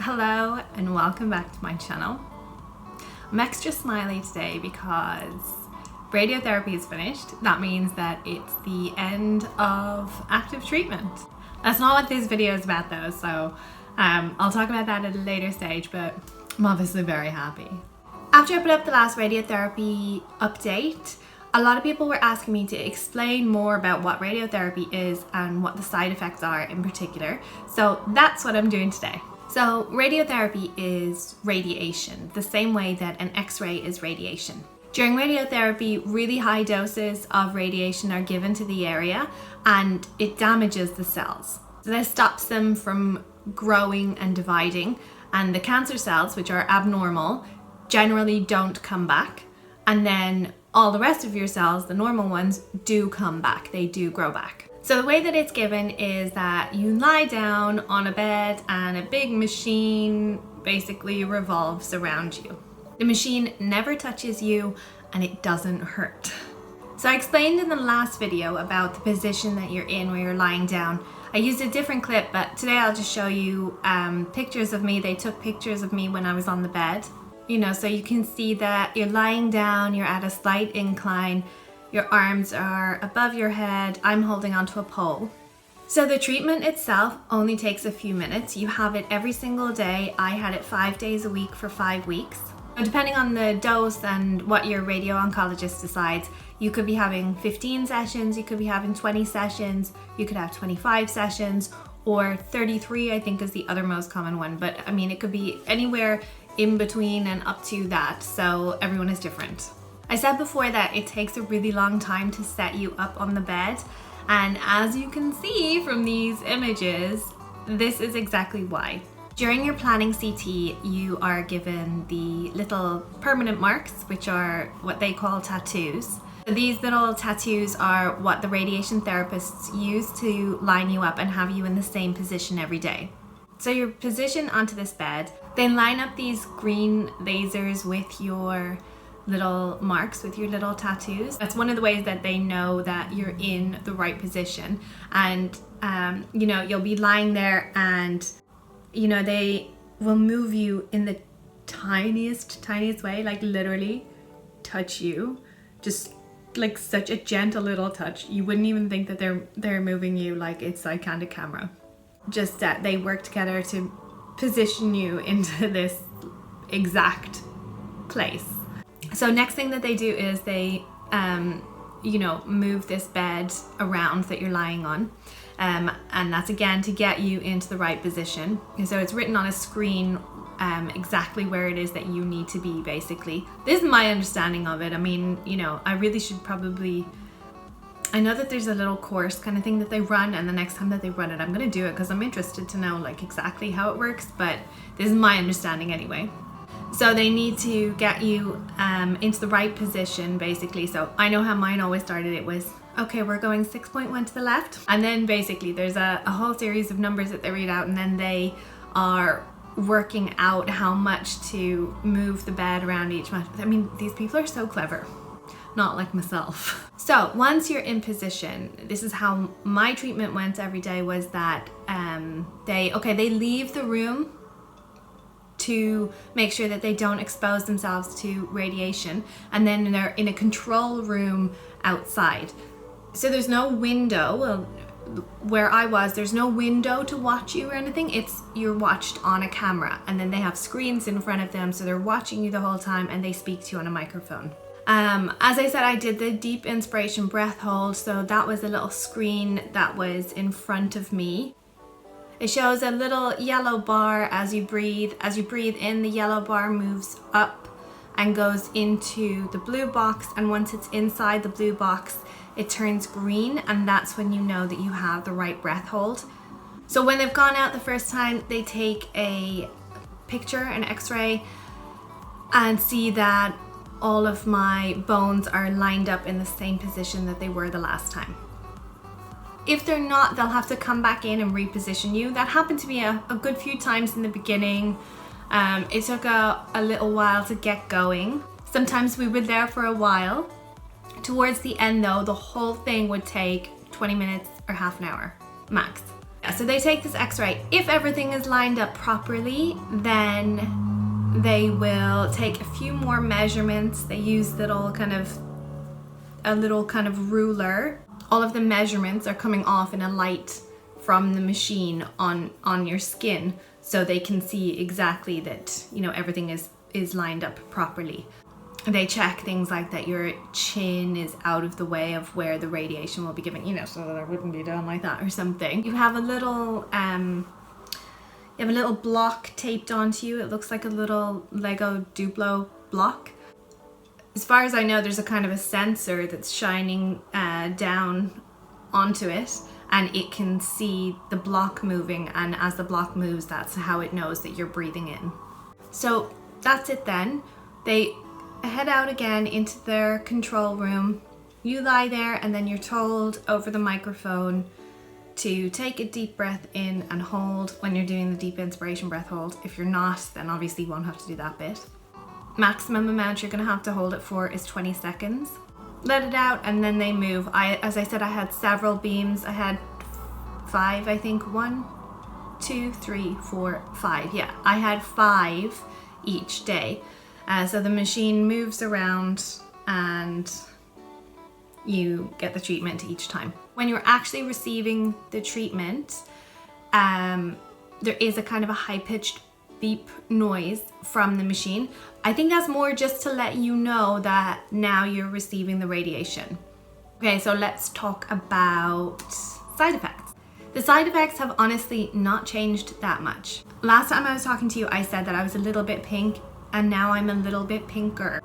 Hello and welcome back to my channel. I'm extra smiley today because radiotherapy is finished. That means that it's the end of active treatment. That's not what this video is about though, so I'll talk about that at a later stage, but I'm obviously very happy. After I put up the last radiotherapy update, a lot of people were asking me to explain more about what radiotherapy is and what the side effects are in particular. So that's what I'm doing today. So radiotherapy is radiation, the same way that an X-ray is radiation. During radiotherapy, really high doses of radiation are given to the area and it damages the cells. So this stops them from growing and dividing, and the cancer cells, which are abnormal, generally don't come back, and then all the rest of your cells, the normal ones, do come back, they do grow back. So the way that it's given is that you lie down on a bed and a big machine basically revolves around you. The machine never touches you and it doesn't hurt. So I explained in the last video about the position that you're in when you're lying down. I used a different clip, but today I'll just show you pictures of me. They took pictures of me when I was on the bed. So you can see that you're lying down, you're at a slight incline, your arms are above your head, I'm holding onto a pole. So the treatment itself only takes a few minutes. You have it every single day. I had it 5 days a week for 5 weeks. Depending on the dose and what your radio-oncologist decides, you could be having 15 sessions, you could be having 20 sessions, you could have 25 sessions, or 33 I think is the other most common one. But I mean, it could be anywhere in between and up to that, so everyone is different. I said before that it takes a really long time to set you up on the bed, and as you can see from these images, this is exactly why. During your planning CT, you are given the little permanent marks, which are what they call tattoos. These little tattoos are what the radiation therapists use to line you up and have you in the same position every day. So you're positioned onto this bed, they line up these green lasers with your little marks, with your little tattoos. That's one of the ways that they know that you're in the right position. And you'll be lying there and they will move you in the tiniest way, like literally touch you, just like such a gentle little touch. You wouldn't even think that they're moving you like it's like kind of camera. Just that they work together to position you into this exact place. So next thing that they do is they move this bed around that you're lying on, and that's again to get you into the right position. And so it's written on a screen exactly where it is that you need to be, basically. This is my understanding of it. I mean, I really should probably, I know that there's a little course kind of thing that they run, and the next time that they run it, I'm going to do it because I'm interested to know like exactly how it works, but this is my understanding anyway. So they need to get you into the right position, basically. So I know how mine always started. It was, okay, we're going 6.1 to the left. And then basically there's a whole series of numbers that they read out, and then they are working out how much to move the bed around each month. I mean, these people are so clever. Not like myself. So once you're in position, this is how my treatment went every day, was that they leave the room to make sure that they don't expose themselves to radiation, and then they're in a control room outside. So there's no window. Well, where I was, there's no window to watch you or anything. You're watched on a camera, and then they have screens in front of them, so they're watching you the whole time, and they speak to you on a microphone. As I said, I did the deep inspiration breath hold, so that was a little screen that was in front of me. It shows a little yellow bar as you breathe. As you breathe in, the yellow bar moves up and goes into the blue box, and once it's inside the blue box, it turns green, and that's when you know that you have the right breath hold. So when they've gone out the first time, they take a picture, an X-ray, and see that all of my bones are lined up in the same position that they were the last time. If they're not, they'll have to come back in and reposition you. That happened to me a good few times in the beginning. It took a little while to get going. Sometimes we were there for a while. Towards the end though, the whole thing would take 20 minutes or half an hour max. So they take this x-ray. If everything is lined up properly, then they will take a few more measurements. They use a little kind of ruler. All of the measurements are coming off in a light from the machine on your skin, so they can see exactly that, you know, everything is lined up properly. They check things like that your chin is out of the way of where the radiation will be given, you know, so that it wouldn't be done like that or something. You have a little block taped onto you. It looks like a little Lego Duplo block. As far as I know, there's a kind of a sensor that's shining down onto it, and it can see the block moving, and as the block moves, that's how it knows that you're breathing in. So that's it then. They head out again into their control room. You lie there, and then you're told over the microphone to take a deep breath in and hold when you're doing the deep inspiration breath hold. If you're not, then obviously you won't have to do that bit. Maximum amount you're going to have to hold it for is 20 seconds. Let it out, and then they move. As I said, I had several beams. I had 5, I think. 1, 2, 3, 4, 5. Yeah, I had 5 each day. So the machine moves around and you get the treatment each time. When you're actually receiving the treatment, there is a kind of a high-pitched beep noise from the machine. I think that's more just to let you know that now you're receiving the radiation. Okay, so let's talk about side effects. The side effects have honestly not changed that much. Last time I was talking to you, I said that I was a little bit pink, and now I'm a little bit pinker.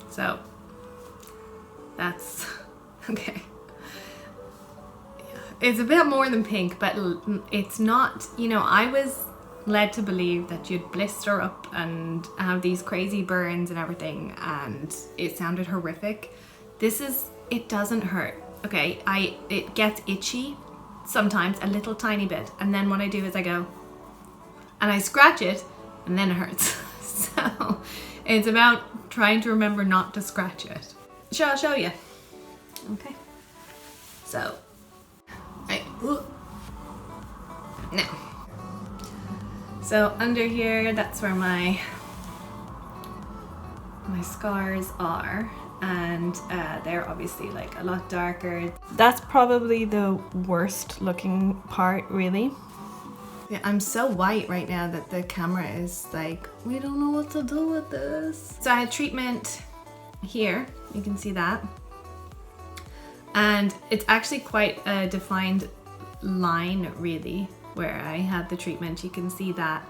So that's okay. Yeah, it's a bit more than pink, but it's not, you know, I was led to believe that you'd blister up and have these crazy burns and everything, and it sounded horrific. It doesn't hurt, okay? It gets itchy sometimes, a little tiny bit, and then what I do is I go and I scratch it, and then it hurts. So it's about trying to remember not to scratch it. I'll show you. Okay. So, now. So under here, that's where my scars are, and they're obviously like a lot darker. That's probably the worst looking part, really. Yeah, I'm so white right now that the camera is like, we don't know what to do with this. So I had treatment here, you can see that. And it's actually quite a defined line, really, where I had the treatment. You can see that.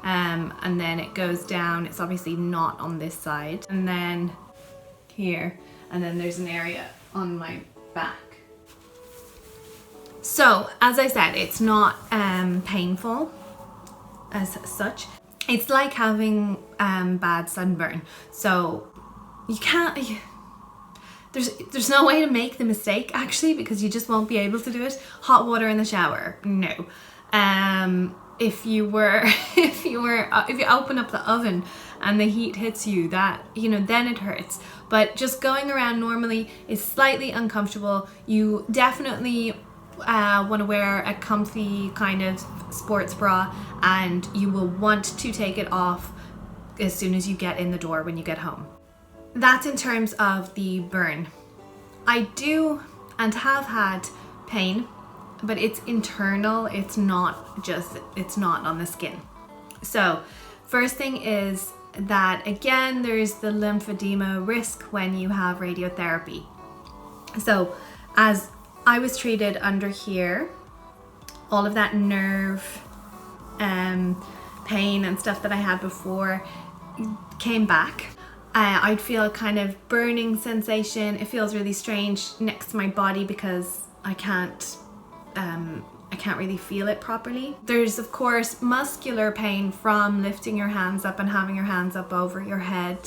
And then it goes down. It's obviously not on this side. And then here, and then there's an area on my back. So, as I said, it's not painful as such. It's like having bad sunburn. So you can't, there's no way to make the mistake actually, because you just won't be able to do it. Hot water in the shower, no. If you open up the oven and the heat hits you, that, you know, then it hurts. But just going around normally is slightly uncomfortable. You definitely want to wear a comfy kind of sports bra, and you will want to take it off as soon as you get in the door when you get home. That's in terms of the burn. I do and have had pain, but it's internal. It's not on the skin. So first thing is that, again, there's the lymphedema risk when you have radiotherapy. So as I was treated under here, all of that nerve pain and stuff that I had before came back. I'd feel a kind of burning sensation. It feels really strange next to my body because I can't really feel it properly. There's of course muscular pain from lifting your hands up and having your hands up over your head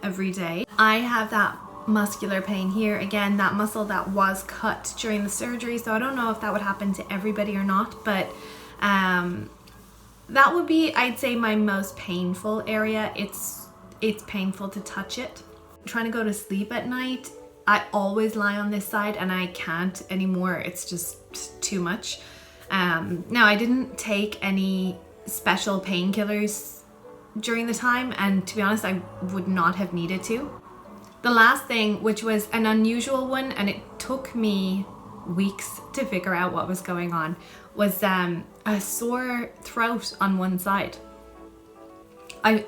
every day. I have that muscular pain here, again, that muscle that was cut during the surgery, so I don't know if that would happen to everybody or not, but that would be, I'd say, my most painful area. It's painful to touch it. Trying to go to sleep at night, I always lie on this side and I can't anymore. It's just too much. Now, I didn't take any special painkillers during the time, and to be honest, I would not have needed to. The last thing, which was an unusual one, and it took me weeks to figure out what was going on, was a sore throat on one side. I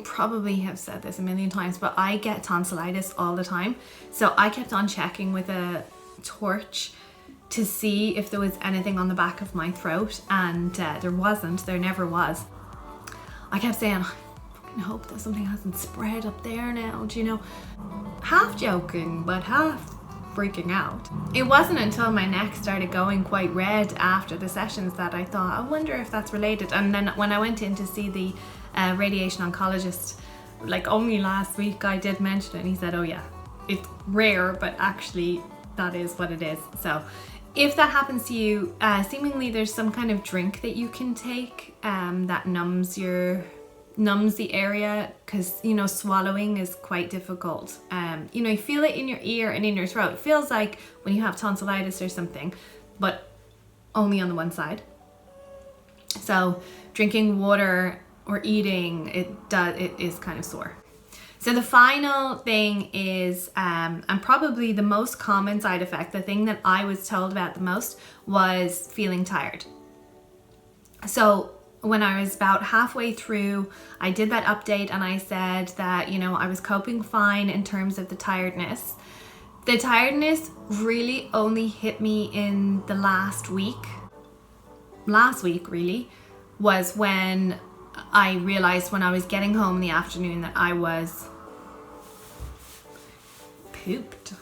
probably have said this a million times, but I get tonsillitis all the time. So I kept on checking with a torch to see if there was anything on the back of my throat, and there wasn't. There never was. I kept saying, I fucking hope that something hasn't spread up there now, do you know? Half joking, but half freaking out. It wasn't until my neck started going quite red after the sessions that I thought, I wonder if that's related. And then when I went in to see the radiation oncologist, like only last week, I did mention it, and he said, oh yeah, it's rare, but actually that is what it is. So if that happens to you, seemingly there's some kind of drink that you can take that numbs the area, because you know, swallowing is quite difficult. You know, you feel it in your ear and in your throat. It feels like when you have tonsillitis or something, but only on the one side. So drinking water or eating, it is kind of sore. So the final thing is, and probably the most common side effect, the thing that I was told about the most, was feeling tired. So when I was about halfway through, I did that update and I said that, you know, I was coping fine in terms of the tiredness. The tiredness really only hit me in the last week. Last week really was when I realized, when I was getting home in the afternoon, that I was pooped.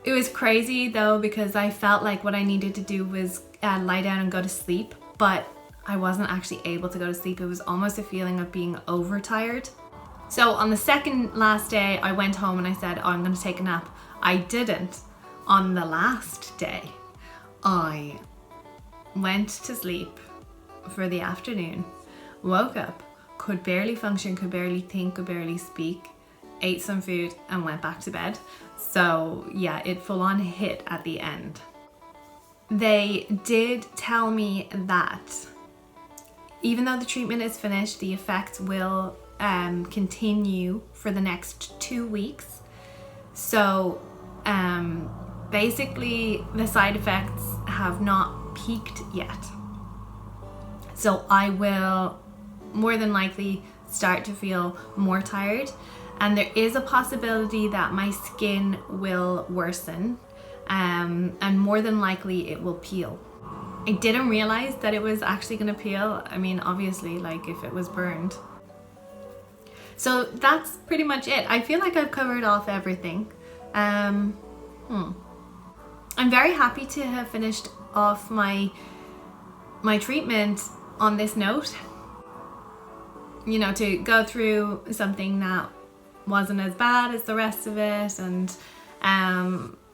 It was crazy though, because I felt like what I needed to do was lie down and go to sleep, but I wasn't actually able to go to sleep. It was almost a feeling of being overtired. So on the second last day, I went home and I said, oh, I'm going to take a nap. I didn't. On the last day, I went to sleep for the afternoon, woke up, could barely function, could barely think, could barely speak, ate some food and went back to bed. So yeah, it full on hit at the end. They did tell me that even though the treatment is finished, the effects will continue for the next 2 weeks. So basically the side effects have not peaked yet. So I will more than likely start to feel more tired, and there is a possibility that my skin will worsen, and more than likely it will peel. I didn't realize that it was actually going to peel. I mean, obviously, like if it was burned. So that's pretty much it. I feel like I've covered off everything. I'm very happy to have finished off my treatment on this note. You know, to go through something that wasn't as bad as the rest of it, and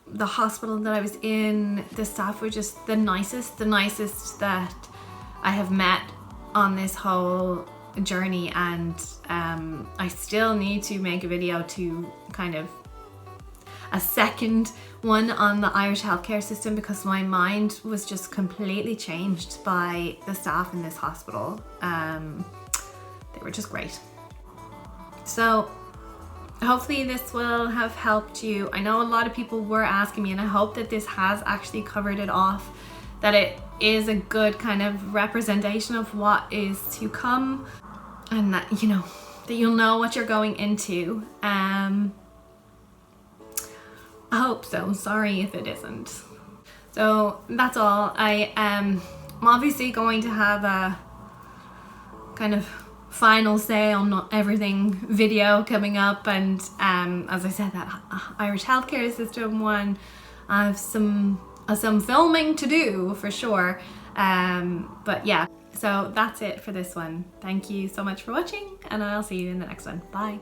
the hospital that I was in, the staff were just the nicest that I have met on this whole journey. And I still need to make a video to kind of a second one on the Irish healthcare system, because my mind was just completely changed by the staff in this hospital. They were just great. So hopefully this will have helped you. I know a lot of people were asking me, and I hope that this has actually covered it off, that it is a good kind of representation of what is to come, and that, you know, that you'll know what you're going into. I hope so. Sorry if it isn't. So that's all. I'm obviously going to have a kind of final say on everything video coming up, and as I said, that Irish healthcare system one, I have some filming to do for sure, but yeah, so that's it for this one. Thank you so much for watching, and I'll see you in the next one. Bye.